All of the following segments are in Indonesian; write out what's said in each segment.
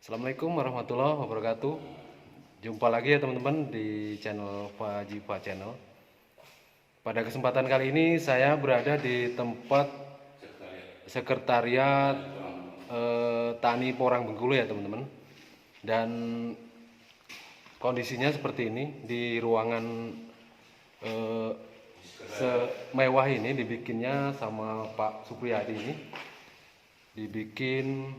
Assalamualaikum warahmatullahi wabarakatuh. Jumpa lagi ya teman-teman di channel Fajiva Channel. Pada kesempatan kali ini saya berada di tempat sekretariat Tani Porang Bengkulu ya teman-teman. Dan kondisinya seperti ini di ruangan semewah ini dibikinnya sama Pak Supriyadi ini. Dibikin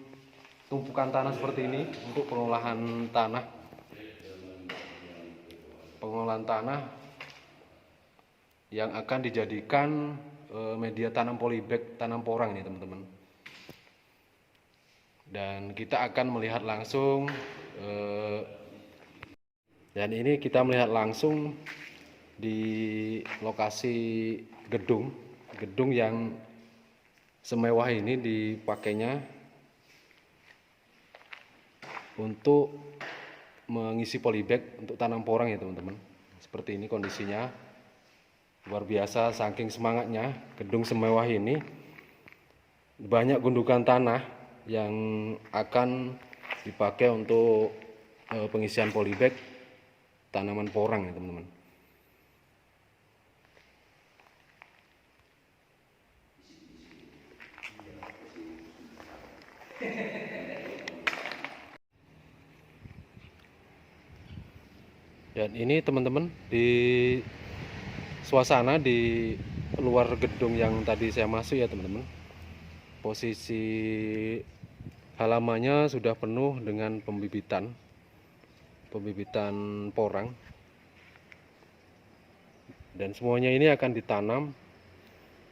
tumpukan tanah seperti ini untuk pengolahan tanah yang akan dijadikan media tanam polybag tanam porang nih teman-teman. Dan kita akan melihat langsung dan ini kita melihat langsung di lokasi gedung yang semewah ini dipakainya untuk mengisi polybag untuk tanam porang ya teman-teman. Seperti ini kondisinya, luar biasa saking semangatnya gedung semewah ini. Banyak gundukan tanah yang akan dipakai untuk pengisian polybag tanaman porang ya teman-teman. Dan ini teman-teman di suasana di luar gedung yang tadi saya masuk ya teman-teman. Posisi halamannya sudah penuh dengan pembibitan porang. Dan semuanya ini akan ditanam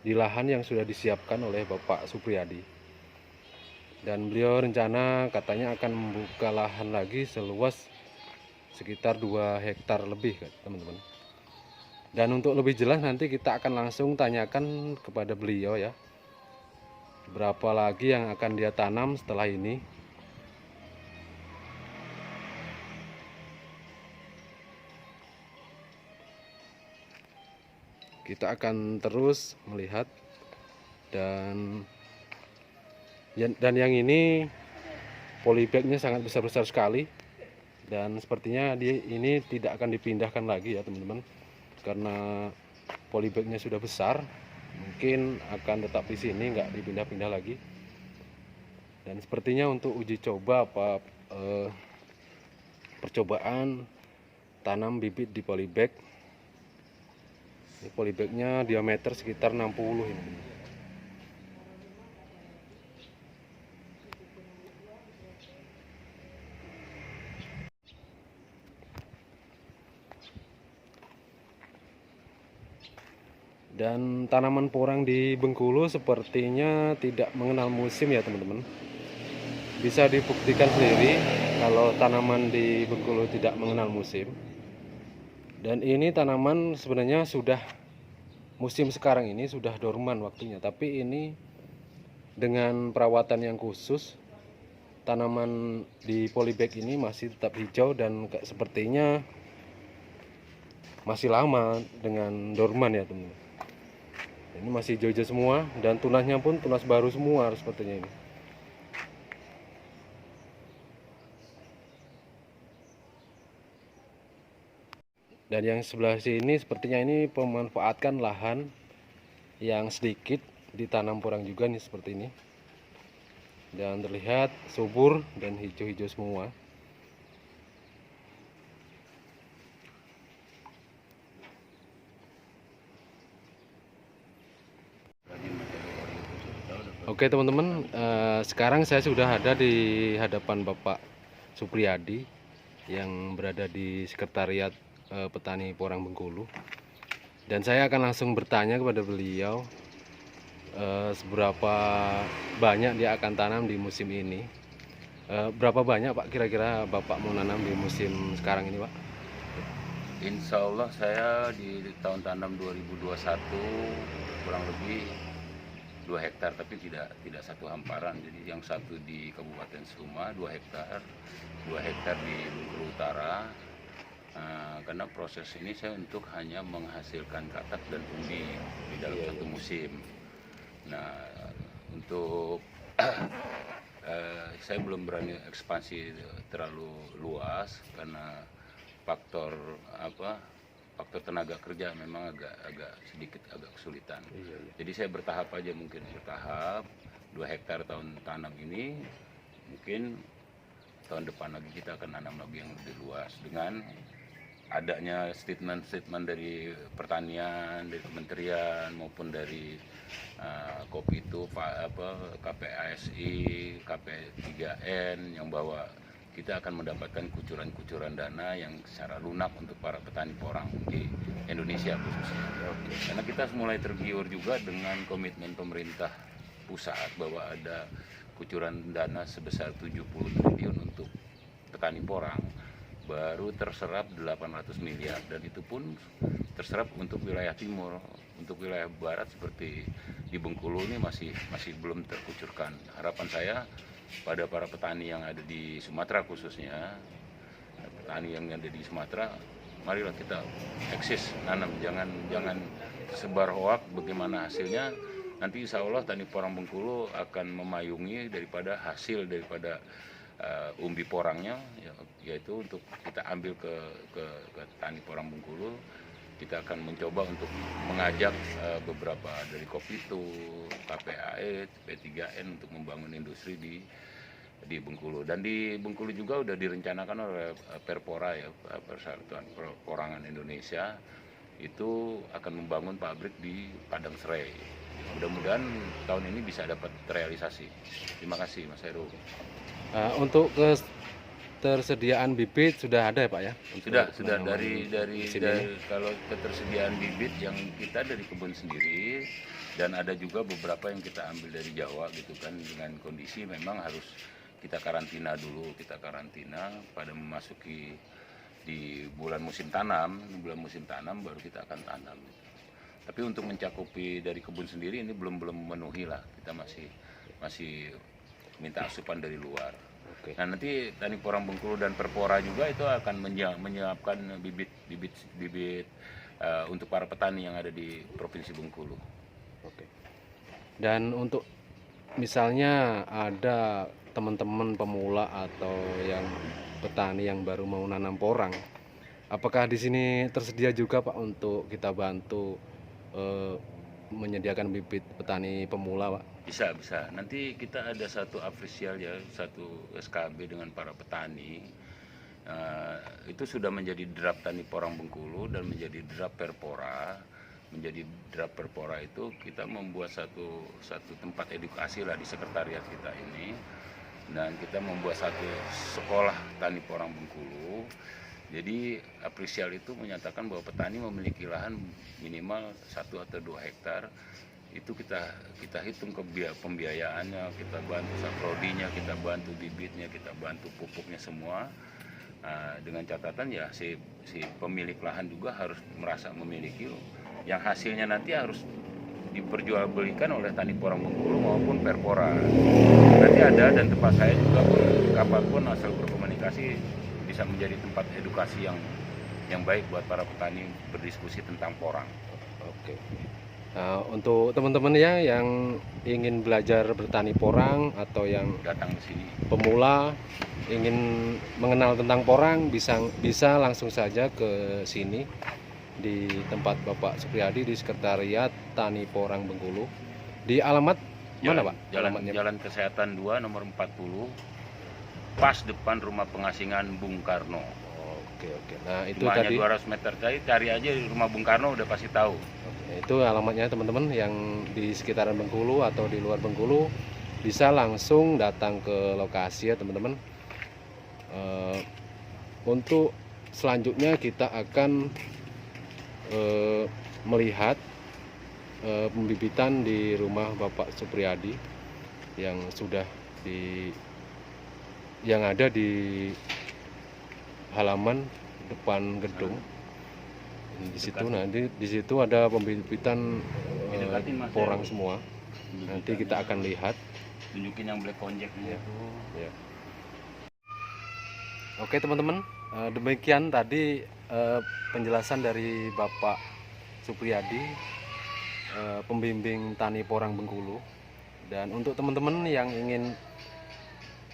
di lahan yang sudah disiapkan oleh Bapak Supriyadi. Dan beliau rencana katanya akan membuka lahan lagi seluas sekitar 2 hektar lebih teman-teman. Dan untuk lebih jelas nanti kita akan langsung tanyakan kepada beliau ya, berapa lagi yang akan dia tanam setelah ini. Kita akan terus melihat dan yang ini polybagnya sangat besar-besar sekali. Dan sepertinya ini tidak akan dipindahkan lagi ya teman-teman, karena polybagnya sudah besar, mungkin akan tetap di sini, nggak dipindah-pindah lagi. Dan sepertinya untuk uji coba percobaan tanam bibit di polybag, ini polybagnya diameter sekitar 60 ini. Dan tanaman porang di Bengkulu sepertinya tidak mengenal musim ya teman-teman. Bisa dibuktikan sendiri kalau tanaman di Bengkulu tidak mengenal musim. Dan ini tanaman sebenarnya sudah musim sekarang ini sudah dorman waktunya, tapi ini dengan perawatan yang khusus tanaman di polybag ini masih tetap hijau dan sepertinya masih lama dengan dorman ya teman-teman. Ini masih hijau-hijau semua dan tunasnya pun tunas baru semua sepertinya ini. Dan yang sebelah sini sepertinya ini pemanfaatkan lahan yang sedikit ditanam porang juga nih seperti ini. Dan terlihat subur dan hijau-hijau semua. Oke teman-teman, sekarang saya sudah ada di hadapan Bapak Supriyadi yang berada di sekretariat petani porang Bengkulu. Dan saya akan langsung bertanya kepada beliau seberapa banyak dia akan tanam di musim ini. Berapa banyak Pak kira-kira Bapak mau nanam di musim sekarang ini Pak? Insya Allah saya di tahun tanam 2021 kurang lebih 2 hektar, tapi tidak satu hamparan. Jadi yang satu di Kabupaten Suma 2 hektar, 2 hektar di Bengkulu Utara. Karena proses ini saya untuk hanya menghasilkan katak dan umbi di dalam satu musim. Nah, untuk saya belum berani ekspansi terlalu luas karena faktor faktor tenaga kerja memang agak sedikit agak kesulitan. Iya, iya. Jadi saya bertahap aja, mungkin bertahap 2 hektar tahun tanam ini, mungkin tahun depan lagi kita akan nanam lagi yang lebih luas dengan adanya statement-statement dari pertanian, dari kementerian maupun dari kopi itu KPASI, KP3N yang bahwa kita akan mendapatkan kucuran-kucuran dana yang secara lunak untuk para petani porang di Indonesia khususnya. Karena kita mulai tergiur juga dengan komitmen pemerintah pusat bahwa ada kucuran dana sebesar 70 triliun untuk petani porang, baru terserap 800 miliar, dan itu pun terserap untuk wilayah timur. Untuk wilayah barat seperti di Bengkulu ini masih belum terkucurkan. Harapan saya pada para petani yang ada di Sumatera khususnya, petani yang ada di Sumatera, marilah kita eksis nanam, jangan sebar hoak. Bagaimana hasilnya nanti insya Allah tani porang Bengkulu akan memayungi daripada hasil daripada umbi porangnya, yaitu untuk kita ambil ke tani porang Bengkulu. Kita akan mencoba untuk mengajak beberapa dari Kopitu, KPAE, P3N untuk membangun industri di Bengkulu. Dan di Bengkulu juga sudah direncanakan oleh Perpora, ya, Persatuan Perorangan Indonesia, itu akan membangun pabrik di Padang Serai. Mudah-mudahan tahun ini bisa dapat terrealisasi. Terima kasih Mas Heru. Untuk ketersediaan bibit sudah ada ya Pak ya? Sudah dari kalau ketersediaan bibit yang kita dari kebun sendiri, dan ada juga beberapa yang kita ambil dari Jawa gitu kan, dengan kondisi memang harus kita karantina dulu, pada memasuki di bulan musim tanam baru kita akan tanam. Tapi untuk mencakupi dari kebun sendiri ini belum memenuhi lah, kita masih minta asupan dari luar. Oke. Nah nanti Tani Porang Bengkulu dan Perpora juga itu akan menyiapkan bibit untuk para petani yang ada di Provinsi Bengkulu. Oke. Dan untuk misalnya ada teman-teman pemula atau yang petani yang baru mau nanam porang, apakah di sini tersedia juga Pak untuk kita bantu menyediakan bibit petani pemula Pak? Bisa. Nanti kita ada satu official ya, satu SKB dengan para petani. Itu sudah menjadi draft Tani Porang Bengkulu dan menjadi draft Perpora. Menjadi draft Perpora itu kita membuat satu tempat edukasi lah di sekretariat kita ini. Dan kita membuat satu sekolah Tani Porang Bengkulu. Jadi official itu menyatakan bahwa petani memiliki lahan minimal 1 atau 2 hektar. Itu kita hitung pembiayaannya, kita bantu saprodinya, kita bantu bibitnya, kita bantu pupuknya semua. Dengan catatan ya si pemilik lahan juga harus merasa memiliki, yang hasilnya nanti harus diperjualbelikan oleh Tani Porang Bengkulu maupun Perpora. Nanti ada, dan tempat saya juga kapanpun asal berkomunikasi bisa menjadi tempat edukasi yang baik buat para petani berdiskusi tentang porang. Oke. Nah, untuk teman-teman ya yang ingin belajar bertani porang atau yang Datang ke sini, pemula ingin mengenal tentang porang, bisa langsung saja ke sini di tempat Bapak Supriyadi di Sekretariat Tani Porang Bengkulu. Di alamat mana Pak? Jalan Kesehatan 2 nomor 40, pas depan rumah pengasingan Bung Karno. Oke. Nah, itu Cuma hanya tadi 200 meter, cari aja di rumah Bung Karno udah pasti tahu. itu alamatnya teman-teman yang di sekitaran Bengkulu atau di luar Bengkulu, bisa langsung datang ke lokasi ya teman-teman. Untuk selanjutnya kita akan melihat pembibitan di rumah Bapak Supriyadi yang yang ada di halaman depan gedung. Di situ nanti di situ ada pembibitan porang semua. Nanti kita akan lihat. Tunjukin yang black konjeknya itu. Ya. Oke teman-teman, demikian tadi penjelasan dari Bapak Supriyadi, pembimbing Tani Porang Bengkulu. Dan untuk teman-teman yang ingin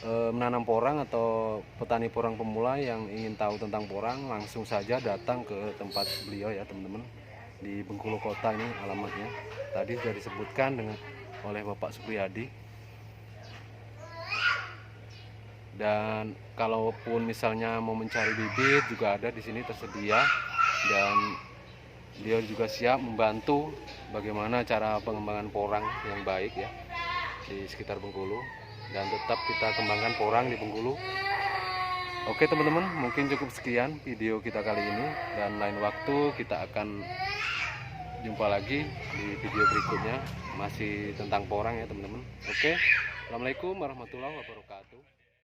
menanam porang atau petani porang pemula yang ingin tahu tentang porang, langsung saja datang ke tempat beliau ya teman-teman, di Bengkulu Kota. Ini alamatnya tadi sudah disebutkan oleh Bapak Supriyadi. Dan kalaupun misalnya mau mencari bibit juga ada di sini tersedia, dan beliau juga siap membantu bagaimana cara pengembangan porang yang baik ya di sekitar Bengkulu, dan tetap kita kembangkan porang di Bengkulu. Oke teman-teman, mungkin cukup sekian video kita kali ini, dan lain waktu kita akan jumpa lagi di video berikutnya masih tentang porang ya teman-teman. Oke, assalamualaikum warahmatullahi wabarakatuh.